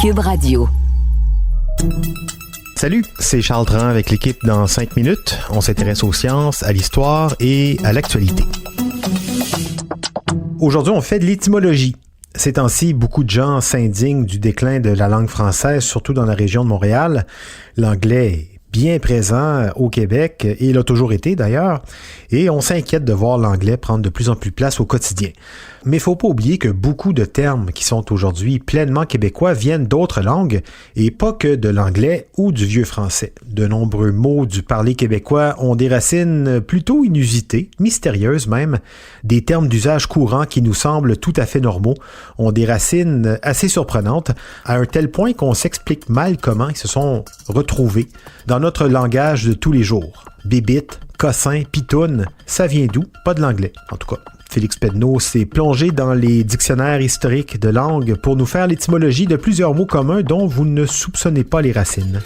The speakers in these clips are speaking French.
Cube Radio. Salut, c'est Charles Dran avec l'équipe dans 5 minutes. On s'intéresse aux sciences, à l'histoire et à l'actualité. Aujourd'hui, on fait de l'étymologie. Ces temps-ci, beaucoup de gens s'indignent du déclin de la langue française, surtout dans la région de Montréal. L'anglais est bien présent au Québec, et il a toujours été d'ailleurs, et on s'inquiète de voir l'anglais prendre de plus en plus place au quotidien. Mais il ne faut pas oublier que beaucoup de termes qui sont aujourd'hui pleinement québécois viennent d'autres langues, et pas que de l'anglais ou du vieux français. De nombreux mots du parler québécois ont des racines plutôt inusitées, mystérieuses même. Des termes d'usage courant qui nous semblent tout à fait normaux ont des racines assez surprenantes, à un tel point qu'on s'explique mal comment ils se sont retrouvés dans notre langage de tous les jours. Bébite, cossin, pitoune, ça vient d'où? Pas de l'anglais, en tout cas. Félix Pedneau s'est plongé dans les dictionnaires historiques de langue pour nous faire l'étymologie de plusieurs mots communs dont vous ne soupçonnez pas les racines.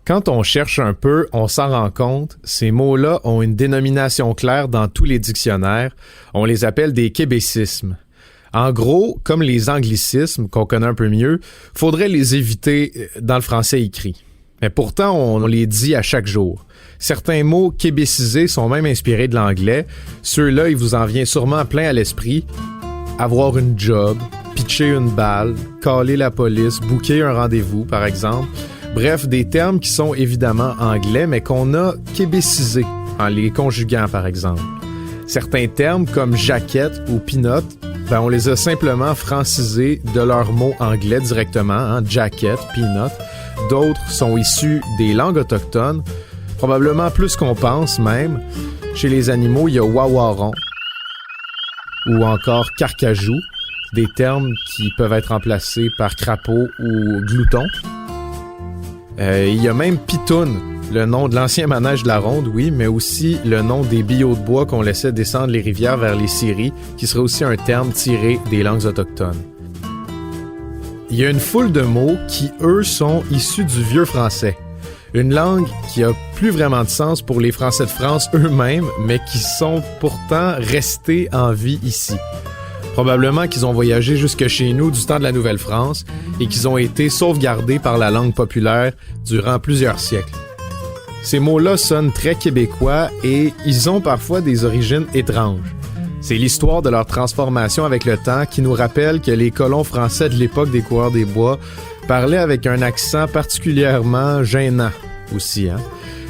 Quand on cherche un peu, on s'en rend compte, ces mots-là ont une dénomination claire dans tous les dictionnaires. On les appelle des québécismes. En gros, comme les anglicismes qu'on connaît un peu mieux, faudrait les éviter dans le français écrit. Mais pourtant, on les dit à chaque jour. Certains mots québécisés sont même inspirés de l'anglais. Ceux-là, il vous en vient sûrement plein à l'esprit. Avoir une job, pitcher une balle, caller la police, booker un rendez-vous, par exemple. Bref, des termes qui sont évidemment anglais, mais qu'on a québécisés en les conjuguant, par exemple. Certains termes, comme jaquette ou peanut, on les a simplement francisés de leurs mots anglais directement, jacket, peanut. D'autres sont issus des langues autochtones, probablement plus qu'on pense même. Chez les animaux, il y a wawaron ou encore carcajou, des termes qui peuvent être remplacés par crapaud ou glouton. Il y a même pitoune, le nom de l'ancien manège de la ronde, oui, mais aussi le nom des billots de bois qu'on laissait descendre les rivières vers les scieries, qui serait aussi un terme tiré des langues autochtones. Il y a une foule de mots qui, eux, sont issus du vieux français. Une langue qui a plus vraiment de sens pour les Français de France eux-mêmes, mais qui sont pourtant restés en vie ici. Probablement qu'ils ont voyagé jusque chez nous du temps de la Nouvelle-France et qu'ils ont été sauvegardés par la langue populaire durant plusieurs siècles. Ces mots-là sonnent très québécois et ils ont parfois des origines étranges. C'est l'histoire de leur transformation avec le temps qui nous rappelle que les colons français de l'époque des coureurs des bois parlaient avec un accent particulièrement gênant aussi.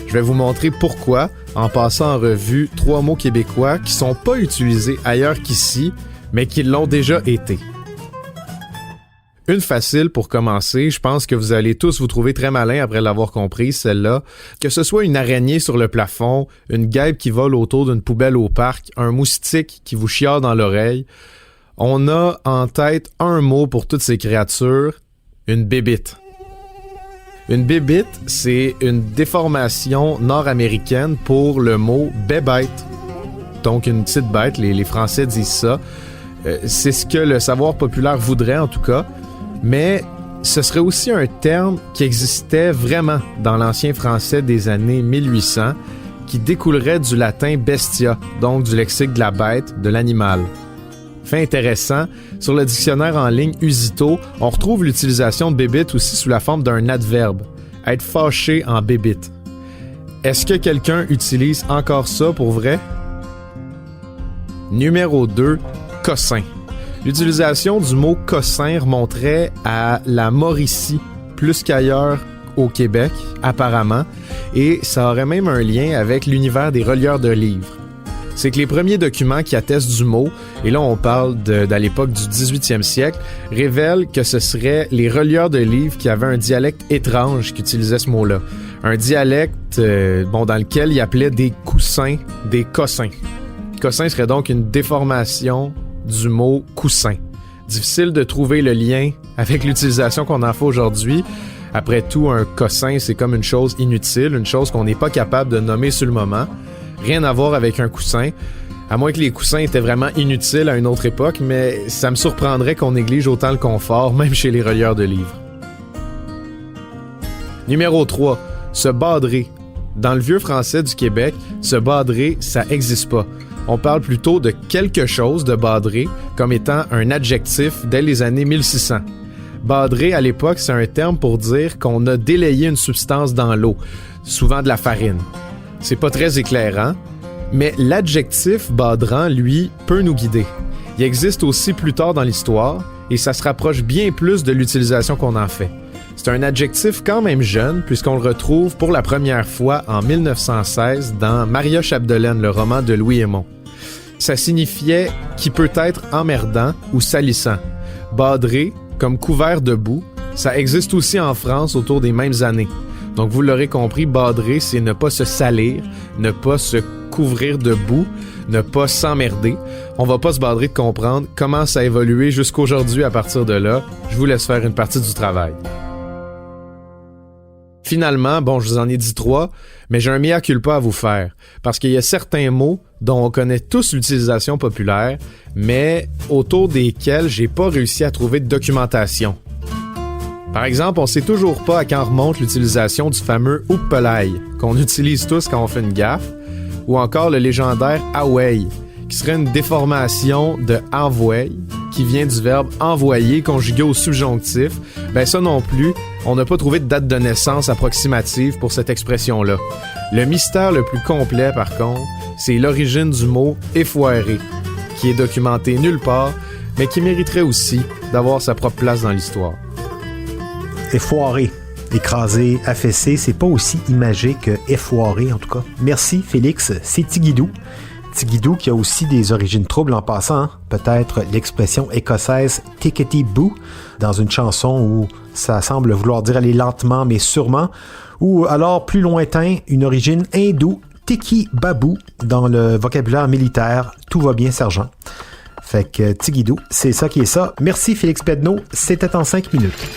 Je vais vous montrer pourquoi en passant en revue 3 mots québécois qui sont pas utilisés ailleurs qu'ici, mais qui l'ont déjà été. Une facile pour commencer, je pense que vous allez tous vous trouver très malin après l'avoir compris, celle-là. Que ce soit une araignée sur le plafond, une guêpe qui vole autour d'une poubelle au parc, un moustique qui vous chiale dans l'oreille, on a en tête un mot pour toutes ces créatures, une bébite. Une bébite, c'est une déformation nord-américaine pour le mot bébête. Donc une petite bête, les Français disent ça. C'est ce que le savoir populaire voudrait en tout cas. Mais ce serait aussi un terme qui existait vraiment dans l'ancien français des années 1800, qui découlerait du latin bestia, donc du lexique de la bête, de l'animal. Fait intéressant, sur le dictionnaire en ligne Usito, on retrouve l'utilisation de bébite aussi sous la forme d'un adverbe, être fâché en bébite. Est-ce que quelqu'un utilise encore ça pour vrai? Numéro 2, cossin. L'utilisation du mot cossin remonterait à la Mauricie, plus qu'ailleurs au Québec, apparemment, et ça aurait même un lien avec l'univers des relieurs de livres. C'est que les premiers documents qui attestent du mot, et là on parle de l'époque du 18e siècle, révèlent que ce serait les relieurs de livres qui avaient un dialecte étrange qui utilisait ce mot-là. Un dialecte dans lequel ils appelaient des coussins, des cossins. Cossin serait donc une déformation du mot coussin. Difficile de trouver le lien avec l'utilisation qu'on en fait aujourd'hui. Après tout, un cossin, c'est comme une chose inutile, une chose qu'on n'est pas capable de nommer sur le moment. Rien à voir avec un coussin, à moins que les coussins étaient vraiment inutiles à une autre époque, mais ça me surprendrait qu'on néglige autant le confort, même chez les relieurs de livres. Numéro 3, se badrer. Dans le vieux français du Québec, se badrer, ça n'existe pas. On parle plutôt de quelque chose de badrer comme étant un adjectif dès les années 1600. Badrer, à l'époque, c'est un terme pour dire qu'on a délayé une substance dans l'eau, souvent de la farine. C'est pas très éclairant, mais l'adjectif badrant, lui, peut nous guider. Il existe aussi plus tard dans l'histoire, et ça se rapproche bien plus de l'utilisation qu'on en fait. C'est un adjectif quand même jeune, puisqu'on le retrouve pour la première fois en 1916 dans Maria Chapdelaine, le roman de Louis Hémon. Ça signifiait qui peut être emmerdant ou salissant. Badrer, comme couvert de boue, ça existe aussi en France autour des mêmes années. Donc vous l'aurez compris, badrer, c'est ne pas se salir, ne pas se couvrir de boue, ne pas s'emmerder. On va pas se badrer de comprendre comment ça a évolué jusqu'aujourd'hui à partir de là. Je vous laisse faire une partie du travail. Finalement, bon, je vous en ai dit 3, mais j'ai un mea culpa à vous faire, parce qu'il y a certains mots dont on connaît tous l'utilisation populaire, mais autour desquels j'ai pas réussi à trouver de documentation. Par exemple, on sait toujours pas à quand remonte l'utilisation du fameux « ouppelaï » qu'on utilise tous quand on fait une gaffe, ou encore le légendaire « away », qui serait une déformation de « envoy », qui vient du verbe « envoyer » conjugué au subjonctif. Ben ça non plus, on n'a pas trouvé de date de naissance approximative pour cette expression-là. Le mystère le plus complet, par contre, c'est l'origine du mot « effoiré », qui est documenté nulle part, mais qui mériterait aussi d'avoir sa propre place dans l'histoire. Effoiré, écrasé, affaissé, c'est pas aussi imagé que effoiré en tout cas. Merci Félix, c'est Tigidou. Tigidou qui a aussi des origines troubles en passant, hein? Peut-être l'expression écossaise « tickety boo » dans une chanson où ça semble vouloir dire aller lentement mais sûrement, ou alors plus lointain, une origine hindoue « tiki babou » dans le vocabulaire militaire « tout va bien sergent ». Fait que Tigidou, c'est ça qui est ça. Merci Félix Pedneau, c'était en 5 minutes.